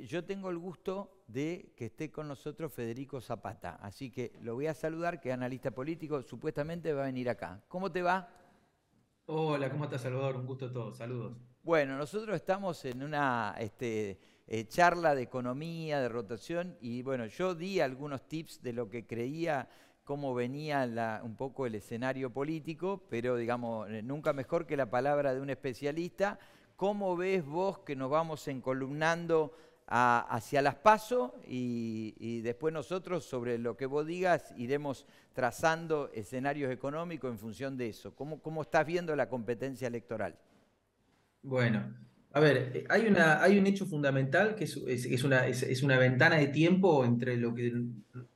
Yo tengo el gusto de que esté con nosotros Federico Zapata, así que lo voy a saludar, que es analista político, supuestamente va a venir acá. ¿Cómo te va? Hola, ¿cómo estás, Salvador? Un gusto a todos. Saludos. Bueno, nosotros estamos en una charla de economía, de rotación, y bueno, yo di algunos tips de lo que creía, cómo venía un poco el escenario político, pero digamos, nunca mejor que la palabra de un especialista. ¿Cómo ves vos que nos vamos encolumnando hacia las PASO y después nosotros sobre lo que vos digas iremos trazando escenarios económicos en función de eso? ¿Cómo estás viendo la competencia electoral? Bueno, a ver, hay un hecho fundamental que es una ventana de tiempo entre lo que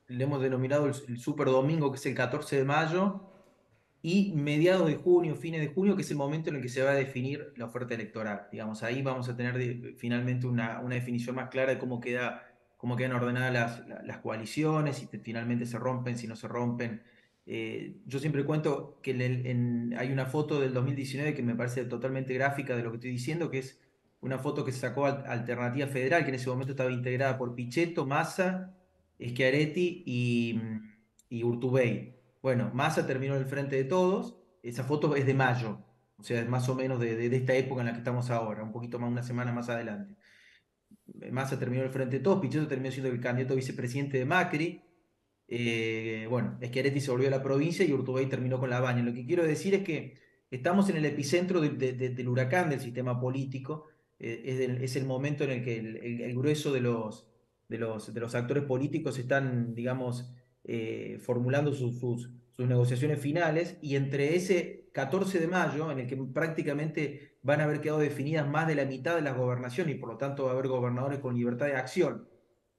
le hemos denominado el Super Domingo, que es el 14 de mayo, y mediados de junio, fines de junio, que es el momento en el que se va a definir la oferta electoral. Digamos, ahí vamos a tener finalmente una definición más clara de cómo quedan ordenadas las coaliciones, si finalmente se rompen, si no se rompen. Yo siempre cuento que hay una foto del 2019 que me parece totalmente gráfica de lo que estoy diciendo, que es una foto que se sacó Alternativa Federal, que en ese momento estaba integrada por Pichetto, Massa, Schiaretti y Urtubey. Bueno, Massa terminó en el frente de todos. Esa foto es de mayo, o sea, es más o menos de esta época en la que estamos ahora, un poquito más, una semana más adelante. Massa terminó en el frente de todos, Pichetto terminó siendo el candidato a vicepresidente de Macri. Bueno, Schiaretti se volvió a la provincia y Urtubey terminó con la Baña. Lo que quiero decir es que estamos en el epicentro del huracán del sistema político. Es el momento en el que el grueso de los actores políticos están, digamos, formulando sus negociaciones finales, y entre ese 14 de mayo, en el que prácticamente van a haber quedado definidas más de la mitad de las gobernaciones y por lo tanto va a haber gobernadores con libertad de acción,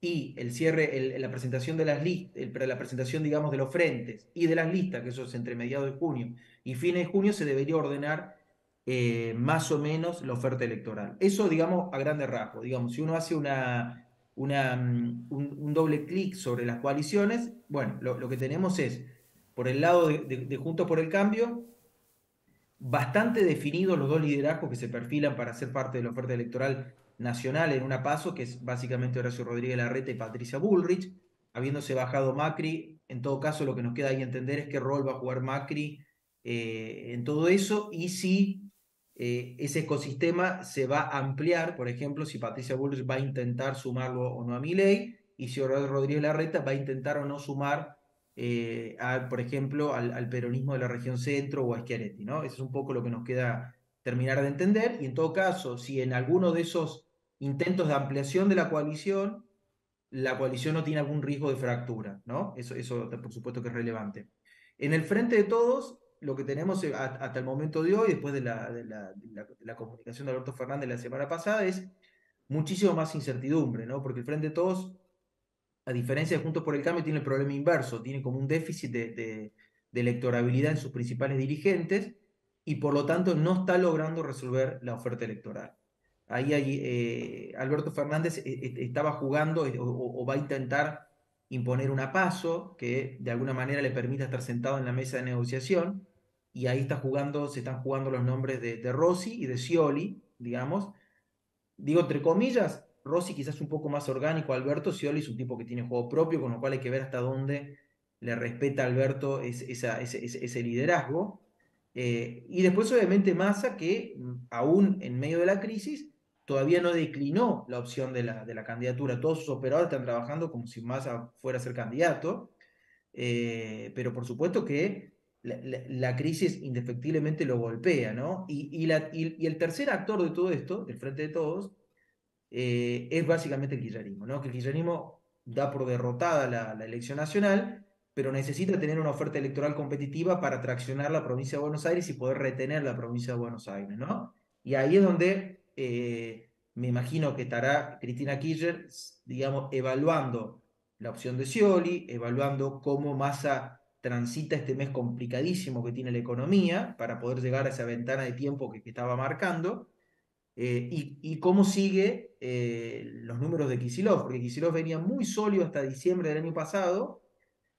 y el cierre, la presentación de las listas, la presentación, digamos, de los frentes y de las listas, que eso es entre mediados de junio y fines de junio, se debería ordenar más o menos la oferta electoral. Eso, digamos, a grandes rasgos. Digamos, si uno hace un doble clic sobre las coaliciones, bueno, lo que tenemos es, por el lado de Juntos por el Cambio, bastante definidos los dos liderazgos que se perfilan para ser parte de la oferta electoral nacional en una PASO, que es básicamente Horacio Rodríguez Larreta y Patricia Bullrich. Habiéndose bajado Macri, en todo caso lo que nos queda ahí entender es qué rol va a jugar Macri en todo eso, y si ese ecosistema se va a ampliar, por ejemplo, si Patricia Bullrich va a intentar sumarlo o no a Milei, y si Horacio Rodríguez Larreta va a intentar o no sumar por ejemplo, al peronismo de la región centro o a Schiaretti, ¿no? Eso es un poco lo que nos queda terminar de entender, y en todo caso, si en alguno de esos intentos de ampliación de la coalición no tiene algún riesgo de fractura, ¿no? Eso por supuesto que es relevante. En el frente de todos, lo que tenemos hasta el momento de hoy, después de la comunicación de Alberto Fernández la semana pasada, es muchísimo más incertidumbre, ¿no? Porque el frente de todos, a diferencia de Juntos por el Cambio, tiene el problema inverso, tiene como un déficit de electorabilidad en sus principales dirigentes, y por lo tanto no está logrando resolver la oferta electoral. Alberto Fernández estaba jugando o va a intentar imponer una PASO que de alguna manera le permita estar sentado en la mesa de negociación, y ahí se están jugando los nombres de Rossi y de Scioli, digamos. Digo, entre comillas, Rossi quizás un poco más orgánico, Alberto Scioli es un tipo que tiene juego propio, con lo cual hay que ver hasta dónde le respeta a Alberto ese liderazgo. Y después, obviamente, Massa, que aún en medio de la crisis, todavía no declinó la opción de la candidatura. Todos sus operadores están trabajando como si Massa fuera a ser candidato, pero por supuesto que la crisis indefectiblemente lo golpea, ¿no? Y el tercer actor de todo esto, del Frente de Todos, es básicamente el kirchnerismo, ¿no? Que el kirchnerismo da por derrotada la elección nacional, pero necesita tener una oferta electoral competitiva para traccionar la provincia de Buenos Aires y poder retener la provincia de Buenos Aires, ¿no? Y ahí es donde me imagino que estará Cristina Kirchner, digamos, evaluando la opción de Scioli, evaluando cómo Massa transita este mes complicadísimo que tiene la economía para poder llegar a esa ventana de tiempo que estaba marcando, y cómo sigue los números de Kicillof, porque Kicillof venía muy sólido hasta diciembre del año pasado,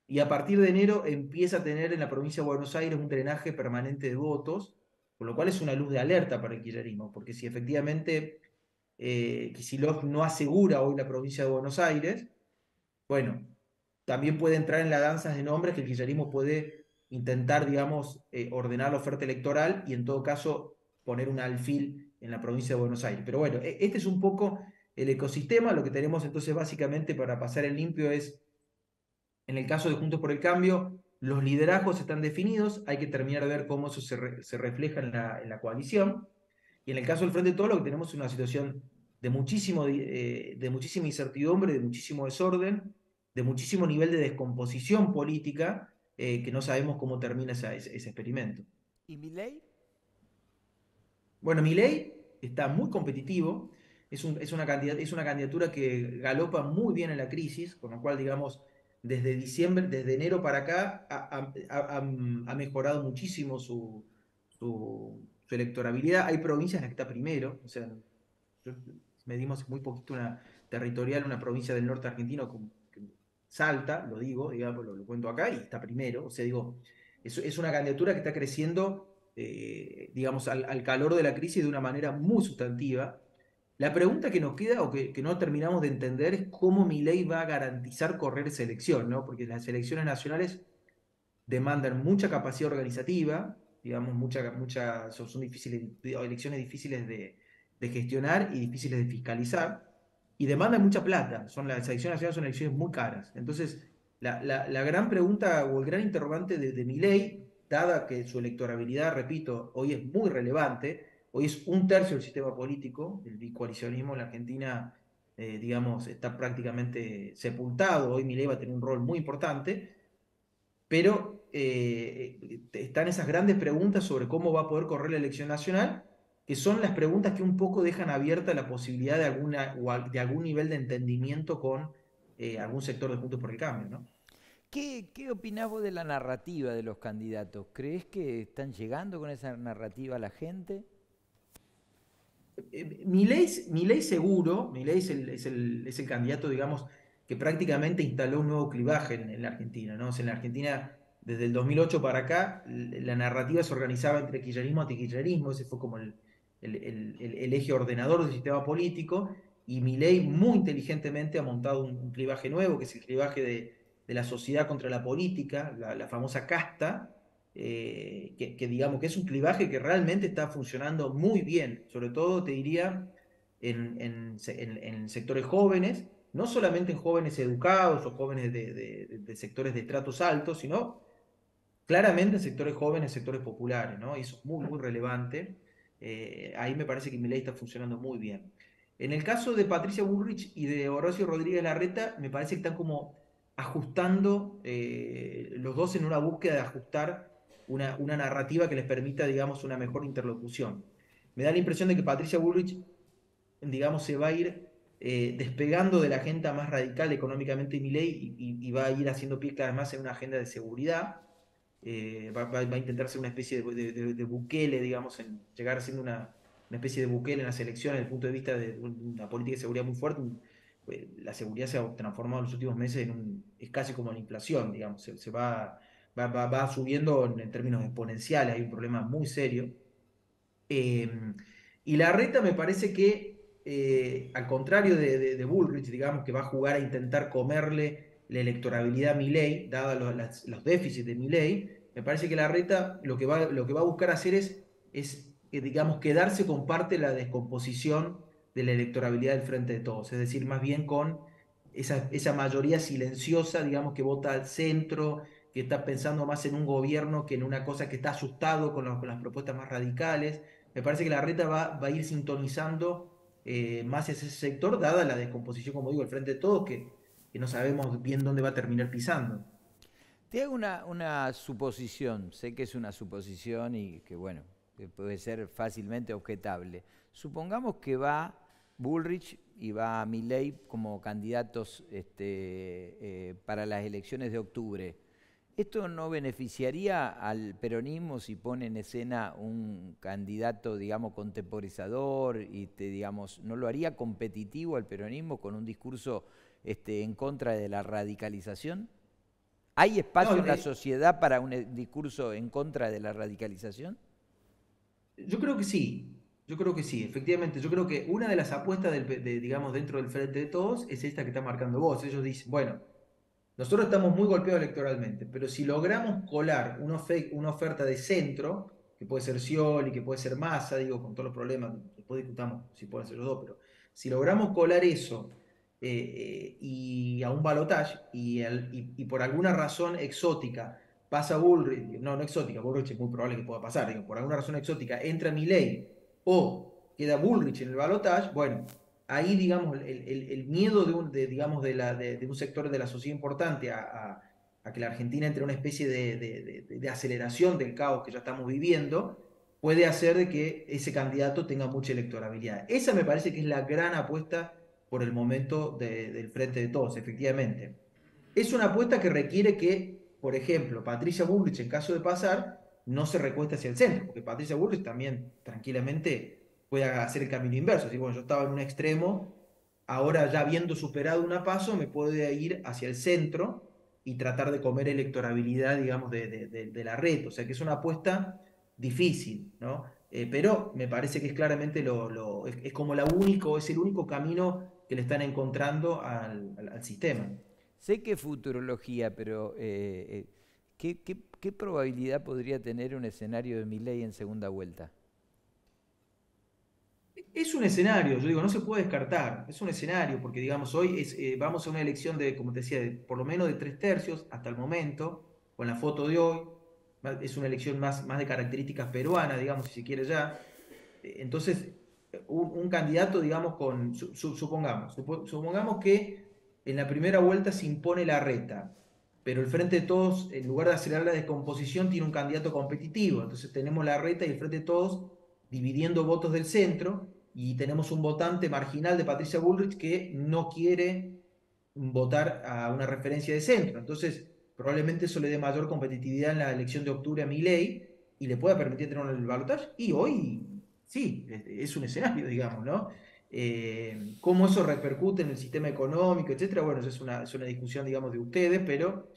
y a partir de enero empieza a tener en la provincia de Buenos Aires un drenaje permanente de votos, con lo cual es una luz de alerta para el kirchnerismo, porque si efectivamente Kicillof no asegura hoy la provincia de Buenos Aires, bueno, también puede entrar en las danzas de nombres que el kirchnerismo puede intentar, digamos, ordenar la oferta electoral y en todo caso poner un alfil en la provincia de Buenos Aires. Pero bueno, este es un poco el ecosistema. Lo que tenemos entonces básicamente para pasar el limpio es, en el caso de Juntos por el Cambio, los liderazgos están definidos, hay que terminar de ver cómo eso se refleja en la coalición. Y en el caso del Frente de Todos, lo que tenemos es una situación de muchísima incertidumbre, de muchísimo desorden, de muchísimo nivel de descomposición política, que no sabemos cómo termina ese experimento. ¿Y Milei? Bueno, Milei está muy competitivo, es una candidatura que galopa muy bien en la crisis, con lo cual, digamos, desde diciembre, desde enero para acá, ha mejorado muchísimo su electorabilidad. Hay provincias en las que está primero, o sea, medimos muy poquito una territorial, una provincia del norte argentino, que Salta, lo digo, digamos, lo cuento acá, y está primero, o sea, digo, es una candidatura que está creciendo digamos, al calor de la crisis de una manera muy sustantiva. La pregunta que nos queda o que no terminamos de entender es cómo Milei va a garantizar correr esa elección, ¿no? Porque las elecciones nacionales demandan mucha capacidad organizativa, digamos, son difíciles, elecciones difíciles de gestionar y difíciles de fiscalizar, y demandan mucha plata. Las elecciones nacionales son elecciones muy caras. Entonces, la gran pregunta o el gran interrogante de Milei, dada que su electorabilidad, repito, hoy es muy relevante, hoy es un tercio del sistema político, el bicoalicionismo en la Argentina, digamos, está prácticamente sepultado, hoy Milei va a tener un rol muy importante, pero están esas grandes preguntas sobre cómo va a poder correr la elección nacional, que son las preguntas que un poco dejan abierta la posibilidad de algún nivel de entendimiento con algún sector de Juntos por el Cambio, ¿no? ¿Qué opinás vos de la narrativa de los candidatos? ¿Crees que están llegando con esa narrativa a la gente? Milei seguro, Milei es el candidato, digamos, que prácticamente instaló un nuevo clivaje en la Argentina, ¿no? O sea, en la Argentina, desde el 2008 para acá, la narrativa se organizaba entre kirchnerismo y antikirchnerismo, ese fue como el eje ordenador del sistema político, y Milei muy inteligentemente ha montado un clivaje nuevo, que es el clivaje de la sociedad contra la política, la famosa casta, digamos que es un clivaje que realmente está funcionando muy bien, sobre todo te diría en sectores jóvenes, no solamente en jóvenes educados o jóvenes de sectores de estratos altos, sino claramente en sectores jóvenes, sectores populares, ¿no? Y eso es muy, muy relevante. Ahí me parece que Milei está funcionando muy bien. En el caso de Patricia Bullrich y de Horacio Rodríguez Larreta, me parece que están como ajustando, los dos en una búsqueda de ajustar una narrativa que les permita, digamos, una mejor interlocución. Me da la impresión de que Patricia Bullrich, digamos, se va a ir despegando de la agenda más radical económicamente de Milei y va a ir haciendo pie cada vez más en una agenda de seguridad. Va a intentar ser una especie de Bukele, digamos, llegar a ser una especie de Bukele en las elecciones desde el punto de vista de una política de seguridad muy fuerte. La seguridad se ha transformado en los últimos meses es casi como la inflación, digamos, va subiendo en términos exponenciales, hay un problema muy serio. Y la reta me parece que, al contrario de Bullrich, digamos, que va a jugar a intentar comerle la electorabilidad a Milei, dada los déficits de Milei, me parece que la reta lo que va a buscar hacer digamos, quedarse con parte de la descomposición de la electorabilidad del Frente de Todos, es decir, más bien con esa mayoría silenciosa, digamos, que vota al centro, que está pensando más en un gobierno que en una cosa que está asustado con las propuestas más radicales. Me parece que la reta va a ir sintonizando más ese sector, dada la descomposición, como digo, el Frente de Todos, que no sabemos bien dónde va a terminar pisando. Te hago una suposición, sé que es una suposición y que bueno, que puede ser fácilmente objetable. Supongamos que va Bullrich y va Milei como candidatos para las elecciones de octubre. ¿Esto no beneficiaría al peronismo si pone en escena un candidato, digamos, contemporizador y digamos, no lo haría competitivo al peronismo con un discurso en contra de la radicalización? ¿Hay No, espacio en la sociedad para un discurso en contra de la radicalización? yo creo que sí. Yo creo que sí, efectivamente. Yo creo que una de las apuestas digamos, dentro del Frente de Todos es esta que está marcando vos. Ellos dicen, bueno, nosotros estamos muy golpeados electoralmente, pero si logramos colar una oferta de centro, que puede ser Scioli, que puede ser Massa, digo, con todos los problemas, después discutamos si pueden ser los dos, pero si logramos colar eso y a un balotaje y por alguna razón exótica pasa Bullrich, no, no exótica, Bullrich es muy probable que pueda pasar, digo, por alguna razón exótica entra Milei o queda Bullrich en el balotaje, bueno, ahí, digamos, el miedo digamos, de un sector de la sociedad importante a que la Argentina entre en una especie de aceleración del caos que ya estamos viviendo, puede hacer de que ese candidato tenga mucha electorabilidad. Esa me parece que es la gran apuesta por el momento del Frente de Todos, efectivamente. Es una apuesta que requiere que, por ejemplo, Patricia Bullrich, en caso de pasar, no se recueste hacia el centro, porque Patricia Bullrich también tranquilamente puede hacer el camino inverso. Así, bueno, yo estaba en un extremo, ahora ya habiendo superado una paso, me puedo ir hacia el centro y tratar de comer electorabilidad, digamos, de la red. O sea que es una apuesta difícil, ¿no? Pero me parece que es claramente es como es el único camino que le están encontrando al sistema. Sé que es futurología, pero ¿qué probabilidad podría tener un escenario de Milei en segunda vuelta? Es un escenario, yo digo, no se puede descartar, es un escenario, porque digamos, hoy vamos a una elección de, como te decía, por lo menos de 3/3 hasta el momento, con la foto de hoy, es una elección más de características peruanas, digamos, si se quiere ya. Entonces, un candidato, digamos, supongamos que en la primera vuelta se impone la reta, pero el Frente de Todos, en lugar de acelerar la descomposición, tiene un candidato competitivo. Entonces tenemos la reta y el Frente de Todos dividiendo votos del centro y tenemos un votante marginal de Patricia Bullrich que no quiere votar a una referencia de centro. Entonces, probablemente eso le dé mayor competitividad en la elección de octubre a Milei y le pueda permitir tener el balotaje. Y hoy, sí, es un escenario, digamos, ¿no? Cómo eso repercute en el sistema económico, etcétera, bueno, es una discusión, digamos, de ustedes, pero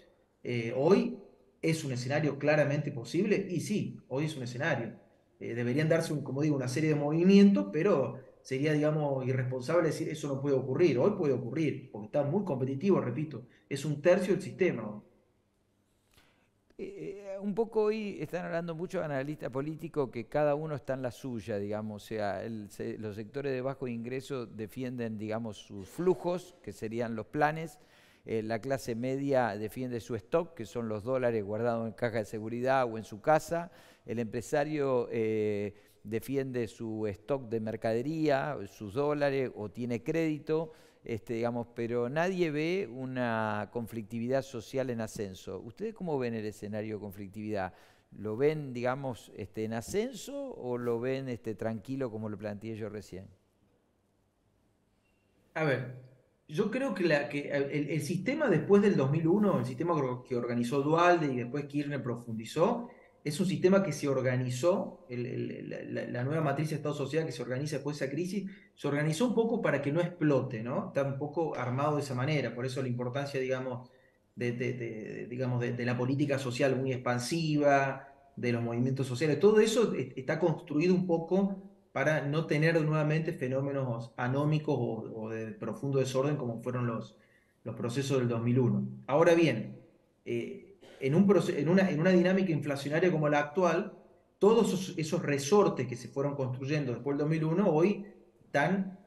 hoy es un escenario claramente posible y sí, hoy es un escenario. Deberían darse, como digo, una serie de movimientos, pero sería, digamos, irresponsable decir eso no puede ocurrir. Hoy puede ocurrir, porque está muy competitivo, repito, es un tercio del sistema. Un poco hoy están hablando muchos analistas políticos que cada uno está en la suya, digamos, o sea, los sectores de bajo ingreso defienden, digamos, sus flujos, que serían los planes, la clase media defiende su stock, que son los dólares guardados en caja de seguridad o en su casa, el empresario defiende su stock de mercadería, sus dólares o tiene crédito, digamos, pero nadie ve una conflictividad social en ascenso. ¿Ustedes cómo ven el escenario de conflictividad? ¿Lo ven, digamos, en ascenso o lo ven tranquilo como lo planteé yo recién? A ver, yo creo que, el sistema después del 2001, el sistema que organizó Dualde y después Kirchner profundizó, es un sistema que se organizó, la nueva matriz de Estado-Sociedad que se organiza después de esa crisis, se organizó un poco para que no explote, ¿no? Está un poco armado de esa manera, por eso la importancia, digamos, digamos, de la política social muy expansiva, de los movimientos sociales, todo eso está construido un poco para no tener nuevamente fenómenos anómicos o de profundo desorden como fueron los procesos del 2001. Ahora bien, en una dinámica inflacionaria como la actual, todos esos resortes que se fueron construyendo después del 2001 hoy están,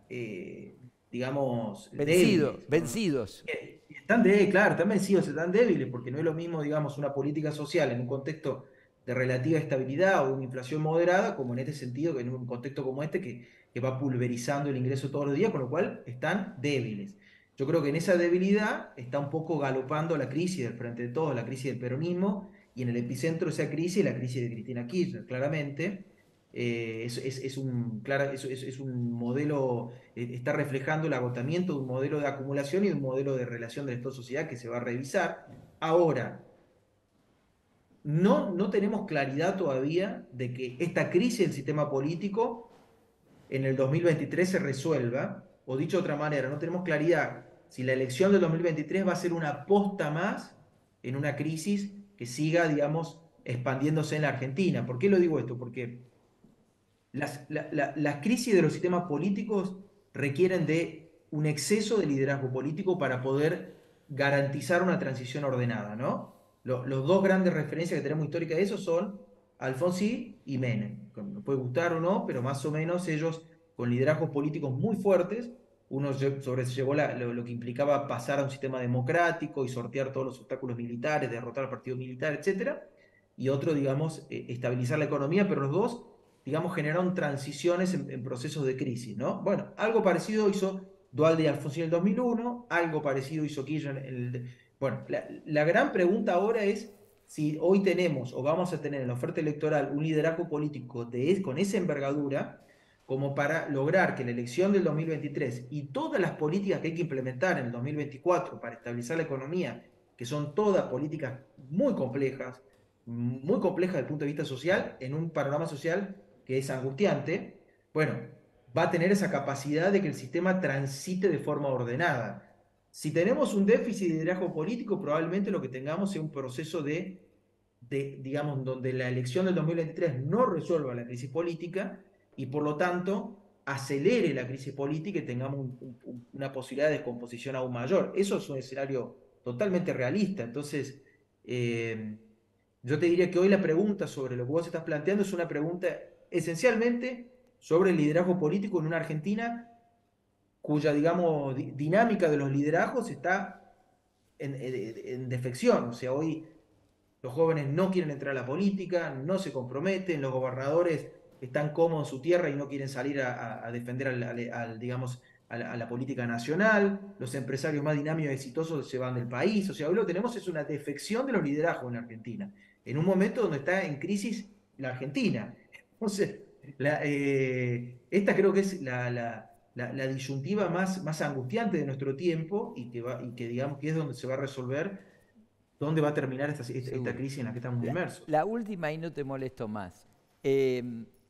digamos, débiles. ¿No? Vencidos. Están débiles, claro, están vencidos, están débiles, porque no es lo mismo, digamos, una política social en un contexto de relativa estabilidad o de una inflación moderada, como en este sentido, que en un contexto como este, que va pulverizando el ingreso todos los días, con lo cual están débiles. Yo creo que en esa debilidad está un poco galopando la crisis del Frente de Todos, la crisis del peronismo, y en el epicentro de esa crisis, la crisis de Cristina Kirchner, claramente. Es un modelo, está reflejando el agotamiento de un modelo de acumulación y de un modelo de relación de Estado-sociedad que se va a revisar. Ahora, no tenemos claridad todavía de que esta crisis del sistema político en el 2023 se resuelva, o dicho de otra manera, no tenemos claridad si la elección del 2023 va a ser una posta más en una crisis que siga, digamos, expandiéndose en la Argentina. ¿Por qué lo digo esto? Porque las crisis de los sistemas políticos requieren de un exceso de liderazgo político para poder garantizar una transición ordenada, ¿no? Los dos grandes referencias que tenemos histórica de eso son Alfonsín y Menem. Nos puede gustar o no, pero más o menos ellos con liderazgos políticos muy fuertes, uno sobrellevó lo que implicaba pasar a un sistema democrático y sortear todos los obstáculos militares, derrotar al partido militar, etcétera, y otro, digamos, estabilizar la economía, pero los dos, digamos, generaron transiciones en procesos de crisis, ¿no? Bueno, algo parecido hizo Dualde y Alfonsín en el 2001, algo parecido hizo Kirchner en el... Bueno, la gran pregunta ahora es si hoy tenemos o vamos a tener en la oferta electoral un liderazgo político con esa envergadura como para lograr que la elección del 2023 y todas las políticas que hay que implementar en el 2024 para estabilizar la economía, que son todas políticas muy complejas desde el punto de vista social, en un panorama social que es angustiante, bueno, va a tener esa capacidad de que el sistema transite de forma ordenada. Si tenemos un déficit de liderazgo político, probablemente lo que tengamos sea un proceso digamos, donde la elección del 2023 no resuelva la crisis política y por lo tanto acelere la crisis política y tengamos una posibilidad de descomposición aún mayor. Eso es un escenario totalmente realista. Entonces, yo te diría que hoy la pregunta sobre lo que vos estás planteando es una pregunta esencialmente sobre el liderazgo político en una Argentina cuya, digamos, dinámica de los liderazgos está en defección. O sea, hoy los jóvenes no quieren entrar a la política, no se comprometen, los gobernadores están cómodos en su tierra y no quieren salir a defender digamos, a la política nacional, los empresarios más dinámicos y exitosos se van del país, o sea, hoy lo que tenemos es una defección de los liderazgos en Argentina, en un momento donde está en crisis la Argentina. Entonces, esta creo que es la disyuntiva más angustiante de nuestro tiempo y que digamos que es donde se va a resolver dónde va a terminar esta Seguro. crisis en la que estamos inmersos. La última y no te molesto más.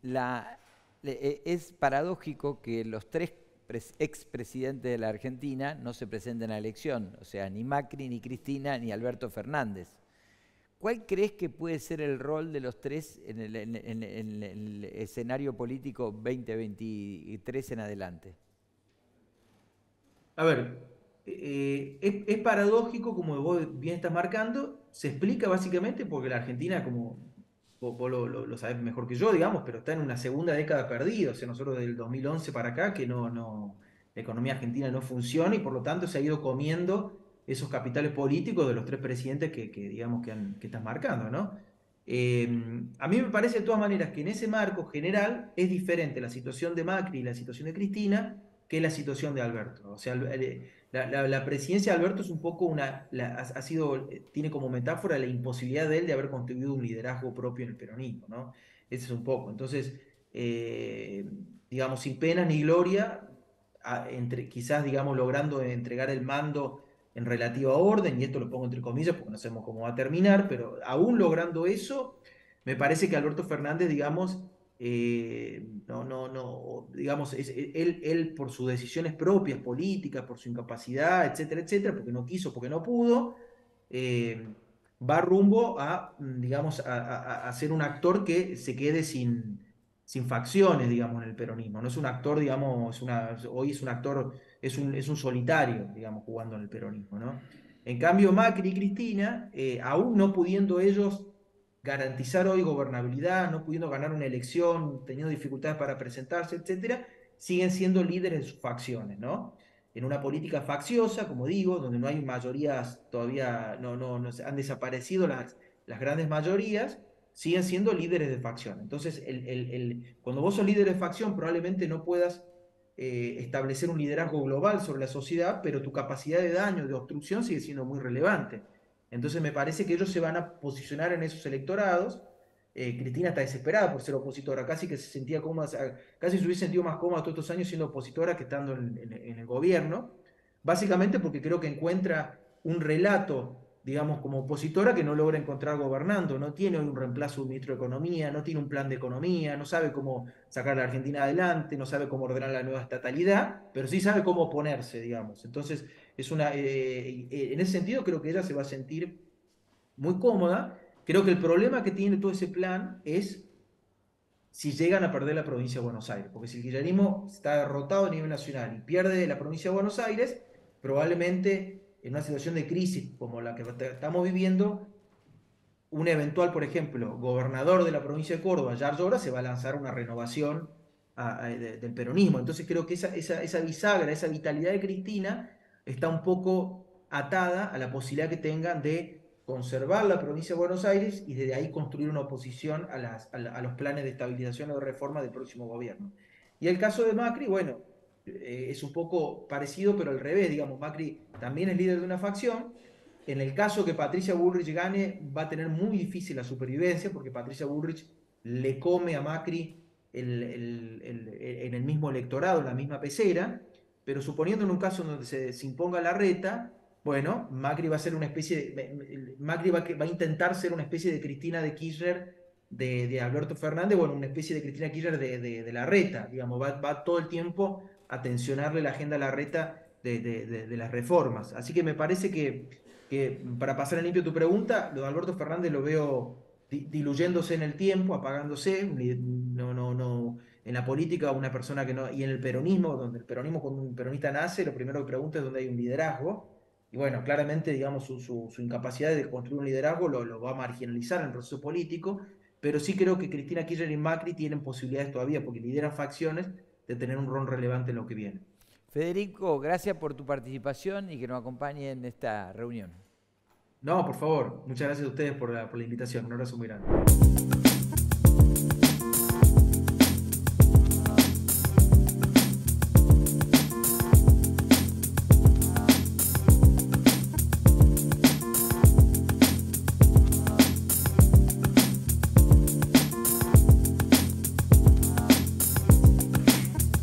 La, es paradójico que los tres expresidentes de la Argentina no se presenten a la elección, o sea, ni Macri, ni Cristina, ni Alberto Fernández. ¿Cuál crees que puede ser el rol de los tres en el escenario político 2023 en adelante? A ver, es paradójico, como vos bien estás marcando, se explica básicamente porque la Argentina, como vos lo sabés mejor que yo, digamos, pero está en una segunda década perdida, o sea, nosotros del 2011 para acá, que la economía argentina no funciona y por lo tanto se ha ido comiendo esos capitales políticos de los tres presidentes digamos, que estás marcando, ¿no? A mí me parece de todas maneras que en ese marco general es diferente la situación de Macri y la situación de Cristina que la situación de Alberto. O sea, la presidencia de Alberto es un poco ha sido, tiene como metáfora la imposibilidad de él de haber construido un liderazgo propio en el peronismo, ¿no? Ese es un poco. Entonces, digamos, sin pena ni gloria, quizás, digamos, logrando entregar el mando en relativa orden, y esto lo pongo entre comillas porque no sabemos cómo va a terminar, pero aún logrando eso, me parece que Alberto Fernández, digamos, digamos, él por sus decisiones propias, políticas, por su incapacidad, etcétera, etcétera, porque no quiso, porque no pudo, eh, va rumbo digamos, a ser un actor que se quede sin facciones, digamos, en el peronismo. No es un actor, digamos, hoy es un actor, es un solitario, digamos, jugando en el peronismo, ¿no? En cambio, Macri y Cristina, aún no pudiendo ellos garantizar hoy gobernabilidad, no pudiendo ganar una elección, teniendo dificultades para presentarse, etcétera, siguen siendo líderes de sus facciones, ¿no? En una política facciosa, como digo, donde no hay mayorías todavía, no han desaparecido las grandes mayorías, siguen siendo líderes de facción. Entonces, cuando vos sos líder de facción, probablemente no puedas establecer un liderazgo global sobre la sociedad, pero tu capacidad de daño, de obstrucción sigue siendo muy relevante. Entonces me parece que ellos se van a posicionar en esos electorados. Cristina está desesperada por ser opositora, casi que se sentía cómoda, casi se hubiese sentido más cómoda todos estos años siendo opositora que estando en el gobierno, básicamente porque creo que encuentra un relato, digamos, como opositora que no logra encontrar gobernando, no tiene hoy un reemplazo de un ministro de Economía, no tiene un plan de economía, no sabe cómo sacar a la Argentina adelante, no sabe cómo ordenar la nueva estatalidad, pero sí sabe cómo oponerse, digamos. Entonces, en ese sentido creo que ella se va a sentir muy cómoda. Creo que el problema que tiene todo ese plan es si llegan a perder la provincia de Buenos Aires. Porque si el kirchnerismo está derrotado a nivel nacional y pierde la provincia de Buenos Aires, probablemente en una situación de crisis como la que estamos viviendo, un eventual, por ejemplo, gobernador de la provincia de Córdoba, Yarlora Llora, se va a lanzar una renovación del peronismo. Entonces creo que esa bisagra, esa vitalidad de Cristina está un poco atada a la posibilidad que tengan de conservar la provincia de Buenos Aires y desde ahí construir una oposición a los planes de estabilización o de reforma del próximo gobierno. Y el caso de Macri, bueno, es un poco parecido, pero al revés, digamos, Macri también es líder de una facción. En el caso que Patricia Bullrich gane, va a tener muy difícil la supervivencia, porque Patricia Bullrich le come a Macri en el mismo electorado, en la misma pecera, pero suponiendo en un caso donde se imponga la reta, bueno, Macri va a ser una especie Macri va a intentar ser una especie de Cristina de Kirchner de Alberto Fernández, bueno, una especie de Cristina Kirchner de la reta, digamos, va todo el tiempo a tensionarle la agenda a la reta de las reformas. Así que me parece que para pasar en limpio tu pregunta, lo de Alberto Fernández lo veo diluyéndose en el tiempo, apagándose, no, en la política una persona que no, y en el peronismo, donde el peronismo cuando un peronista nace, lo primero que pregunta es dónde hay un liderazgo, y bueno, claramente, digamos, su incapacidad de construir un liderazgo lo va a marginalizar en el proceso político, pero sí creo que Cristina Kirchner y Macri tienen posibilidades todavía, porque lideran facciones, de tener un rol relevante en lo que viene. Federico, gracias por tu participación y que nos acompañe en esta reunión. No, por favor, muchas gracias a ustedes por la invitación, un abrazo muy grande.